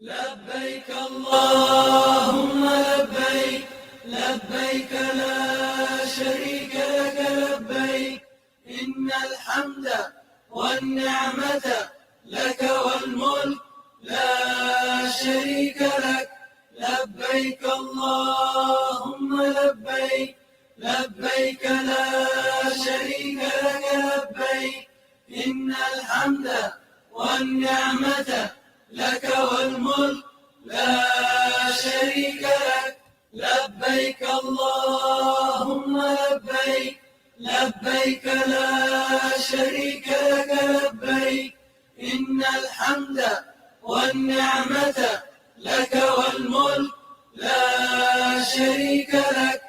لبيك اللهم لبيك لبيك لا شريك لك لبيك إن الحمد والنعمة لك والملك لا شريك لك لبيك اللهم لبيك لبيك لا شريك لك لبيك إن الحمد والنعمة لك والملك لا شريك لك لبيك اللهم لبيك لبيك لا شريك لك لبيك إن الحمد والنعمة لك والملك لا شريك لك.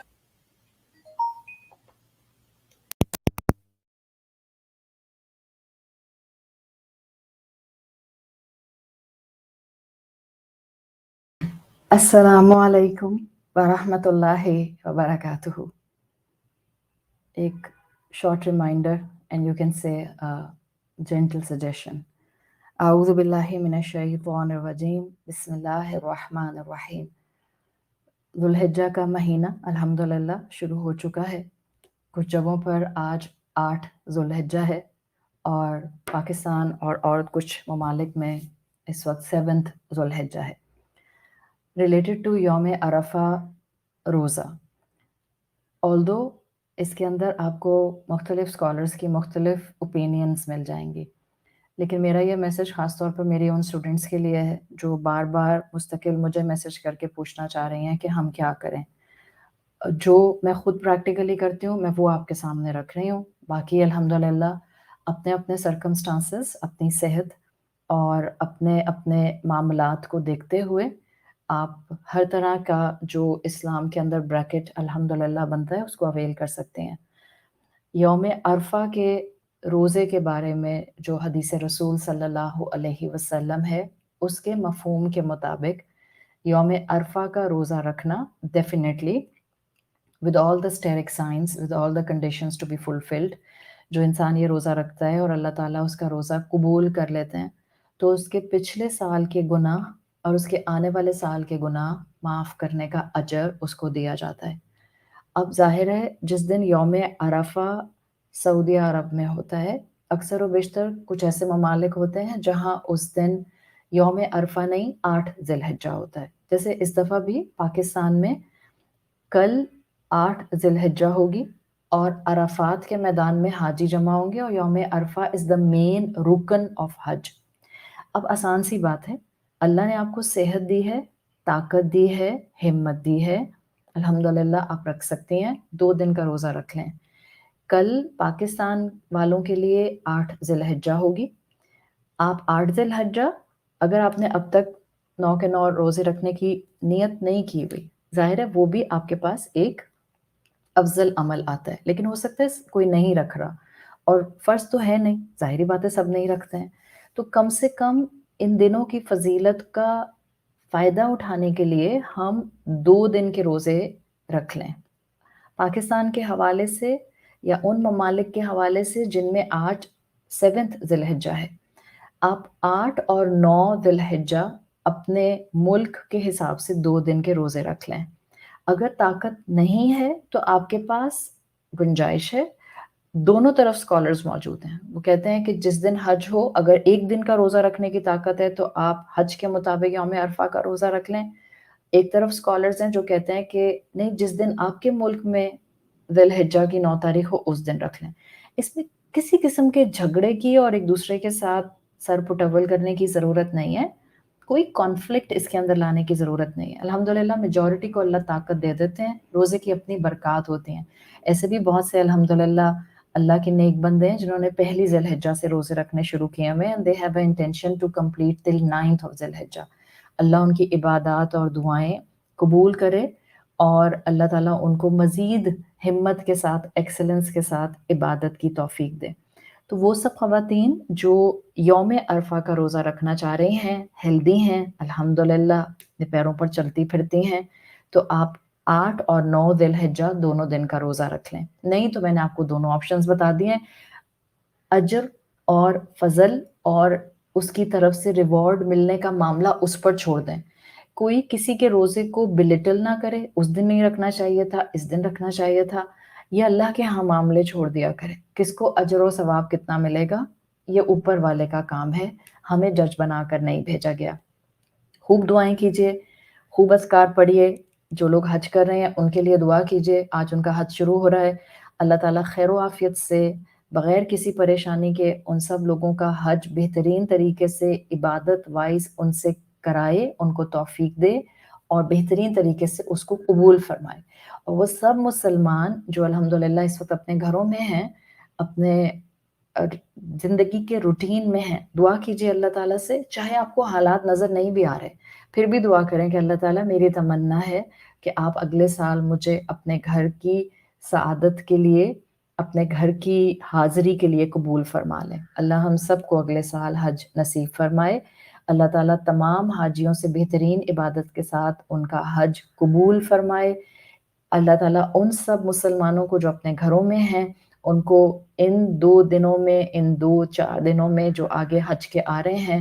Assalamu alaikum wa rahmatullahi wa barakatuhu. A short reminder, and you can say a gentle suggestion. A'udhu billahi minash shaitanir rajim. Bismillahir rahmanir rahim. Dhul Hijjah का महीना अल्हम्दुलिल्लाह शुरू हो चुका है। कुछ जगहों पर आज 8 ज़ुल्हिज्जा है और पाकिस्तान और कुछ ममालिक में इस वक्त 7 ज़ुल्हिज्जा है। रिलेटेड टू यौम अरफा रोज़ा, ऑल्दो इसके अंदर आपको मुख्तलिफ़ स्कॉलर्स की मुख्तलिफ़ ओपिनियंस मिल जाएंगी, लेकिन मेरा ये मैसेज ख़ास तौर पर मेरे उन स्टूडेंट्स के लिए है जो बार बार मुस्तकिल मुझे मैसेज करके पूछना चाह रही हैं कि हम क्या करें। जो मैं ख़ुद प्रैक्टिकली करती हूँ मैं वो आपके सामने रख रही हूँ। बाकी अल्हम्दुलिल्लाह अपने अपने सर्कमस्टांसेस, अपनी सेहत और अपने अपने मामलात को देखते हुए आप हर तरह का जो इस्लाम के अंदर ब्रैकेट अल्हम्दुलिल्लाह बनता है उसको अवेल कर सकते हैं। यौम अरफा के रोज़े के बारे में जो हदीस रसूल सल्लल्लाहु अलैहि वसल्लम है उसके मफ़हूम के मुताबिक यौम अरफा का रोज़ा रखना definitely with all the steric science, with all the conditions to be fulfilled, जो इंसान ये रोज़ा रखता है और अल्लाह ताला उसका रोज़ा कबूल कर लेते हैं तो उसके पिछले साल के गुनाह और उसके आने वाले साल के गुनाह माफ़ करने का अजर उसको दिया जाता है। अब ज़ाहिर है जिस दिन यौम अरफा सऊदी अरब में होता है, अक्सर व बेशतर कुछ ऐसे ममालिक होते हैं जहाँ उस दिन यौम अरफा नहीं 8 ज़िलहिज्जा होता है। जैसे इस दफ़ा भी पाकिस्तान में कल 8 ज़िलहिज्जा होगी और अराफात के मैदान में हाजी जमा होंगे और यौम अरफा इज़ द मेन रुकन ऑफ हज। अब आसान सी बात है, अल्लाह ने आपको सेहत दी है, ताकत दी है, हिम्मत दी है, अल्हम्दुलिल्लाह आप रख सकती हैं, 2 दिन का रोज़ा रख लें। कल पाकिस्तान वालों के लिए 8 ज़िलहिज्जा होगी। आप 8 ज़िलहिज्जा अगर आपने अब तक 9 के 9 रोज़े रखने की नियत नहीं की हुई, ज़ाहिर है वो भी आपके पास एक अफ़ज़ल अमल आता है, लेकिन हो सकता है कोई नहीं रख रहा और फ़र्ज़ तो है नहीं, ज़ाहिर-सी बात है सब नहीं रखते हैं। तो कम से कम इन दिनों की फ़ज़ीलत का फ़ायदा उठाने के लिए हम 2 दिन के रोज़े रख लें। पाकिस्तान के हवाले से या उन ममालिक के हवाले से जिनमें आज 7th ज़िलहिज्जा है, आप 8 और 9 ज़िलहिज्जा अपने मुल्क के हिसाब से 2 दिन के रोज़े रख लें। अगर ताकत नहीं है तो आपके पास गुंजाइश है, दोनों तरफ स्कॉलर्स मौजूद हैं। वो कहते हैं कि जिस दिन हज हो, अगर 1 दिन का रोज़ा रखने की ताकत है तो आप हज के मुताबिक यौम अरफा का रोज़ा रख लें। एक तरफ स्कॉलर्स हैं जो कहते हैं कि नहीं, जिस दिन आपके मुल्क में ज़िलहिज्जा की 9 तारीख हो उस दिन रख लें। इसमें किसी किस्म के झगड़े की और एक दूसरे के साथ सर पुटअव्वल करने की ज़रूरत नहीं है। कोई कॉन्फ्लिक्ट इसके अंदर लाने की ज़रूरत नहीं है। अल्हम्दुलिल्लाह मेजॉरिटी को अल्लाह ताकत दे देते हैं, रोज़े की अपनी बरक़ात होती हैं। ऐसे भी बहुत से अल्हम्दुलिल्लाह अल्लाह के नेक बंदे हैं जिन्होंने पहली ज़िलहिज्जा से रोज़े रखने शुरू किए हुए हैं and they have a intention to complete till 9th of ज़िलहिज्जा। अल्लाह उनकी इबादत और दुआएँ कबूल करे और अल्लाह ताला उनको मज़ीद हिम्मत के साथ, एक्सीलेंस के साथ इबादत की तौफ़ीक दे। तो वो सब ख़वातीन जो यौम अरफा का रोज़ा रखना चाह रही हैं, हेल्दी हैं, अल्हम्दुलिल्लाह अपने पैरों पर चलती-फिरती हैं, तो आप 8 और 9 ज़िलहिज्जा दोनों दिन का रोज़ा रख लें। नहीं तो मैंने आपको दोनों ऑप्शंस बता दिए हैं। अजर और फ़ज़ल और اس کی طرف سے ریوارڈ ملنے کا معاملہ اس پر چھوڑ دیں. کوئی کسی کے روزے کو بلٹل نہ کرے, اس دن نہیں رکھنا چاہیے تھا, اس دن رکھنا چاہیے تھا, یہ اللہ کے ہاں معاملے چھوڑ دیا کرے. کس کو اجر و ثواب کتنا ملے گا یہ اوپر والے کا کام ہے, ہمیں جج بنا کر نہیں بھیجا گیا. خوب دعائیں کیجیے, خوب اذکار پڑھیے. جو لوگ حج کر رہے ہیں ان کے لیے دعا کیجیے, آج ان کا حج شروع ہو رہا ہے. اللہ تعالیٰ خیر و عافیت سے بغیر کسی پریشانی کے ان سب لوگوں کا حج بہترین طریقے سے عبادت وائز ان سے کرائے, ان کو توفیق دے اور بہترین طریقے سے اس کو قبول فرمائے. اور وہ سب مسلمان جو الحمدللہ اس وقت اپنے گھروں میں ہیں, اپنے زندگی کے روٹین میں ہیں, دعا کیجیے اللہ تعالیٰ سے. چاہے آپ کو حالات نظر نہیں بھی آ رہے, پھر بھی دعا کریں کہ اللہ تعالیٰ میری تمنا ہے کہ آپ اگلے سال مجھے اپنے گھر کی سعادت کے لیے, اپنے گھر کی حاضری کے لیے قبول فرما لیں. اللہ ہم سب کو اگلے سال حج نصیب فرمائے. اللہ تعالیٰ تمام حاجیوں سے بہترین عبادت کے ساتھ ان کا حج قبول فرمائے. اللہ تعالیٰ ان سب مسلمانوں کو جو اپنے گھروں میں ہیں ان کو ان 2 دنوں میں, ان 2-4 دنوں میں جو آگے حج کے آ رہے ہیں,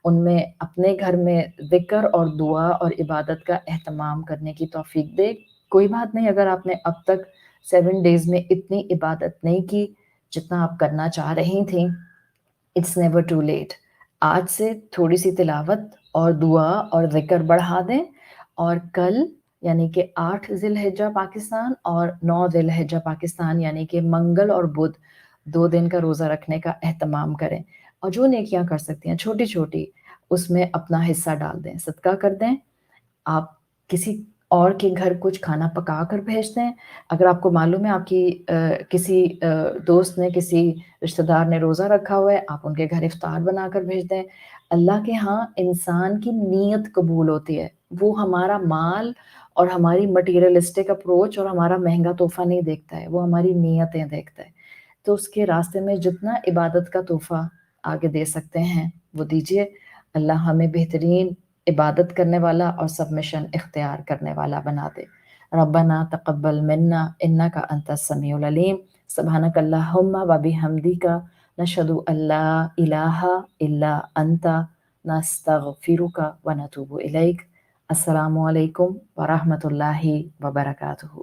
ان میں اپنے گھر میں ذکر اور دعا اور عبادت کا اہتمام کرنے کی توفیق دے. کوئی بات نہیں اگر آپ نے اب تک 7 days میں اتنی عبادت نہیں کی جتنا آپ کرنا چاہ رہی تھیں, اٹس نیور ٹو لیٹ. آج سے تھوڑی سی تلاوت اور دعا اور ذکر بڑھا دیں, اور کل یعنی کہ 8 ذی الحجہ پاکستان اور 9 ذی الحجہ پاکستان یعنی کہ منگل اور بدھ 2 دن کا روزہ رکھنے کا اہتمام کریں. اور جو نیکیاں کر سکتی ہیں چھوٹی چھوٹی, اس میں اپنا حصہ ڈال دیں, صدقہ کر دیں. آپ کسی اور کے گھر کچھ کھانا پکا کر بھیج دیں. اگر آپ کو معلوم ہے آپ کی کسی دوست نے, کسی رشتہ دار نے روزہ رکھا ہوا ہے, آپ ان کے گھر افطار بنا کر بھیج دیں. اللہ کے ہاں انسان کی نیت قبول ہوتی ہے, وہ ہمارا مال اور ہماری مٹیریلسٹک اپروچ اور ہمارا مہنگا تحفہ نہیں دیکھتا ہے, وہ ہماری نیتیں دیکھتا ہے. تو اس کے راستے میں جتنا عبادت کا تحفہ آگے دے سکتے ہیں وہ دیجیے. اللہ ہمیں بہترین عبادت کرنے والا اور سبمیشن اختیار کرنے والا بنا دے. ربنا تقبل منا انک انت السمیع العلیم. سبحانک اللہم و بحمدک نشہد ان لا الہ الا انت نستغفرک و نتوب الیک. السلام علیکم ورحمۃ اللہ وبرکاتہ.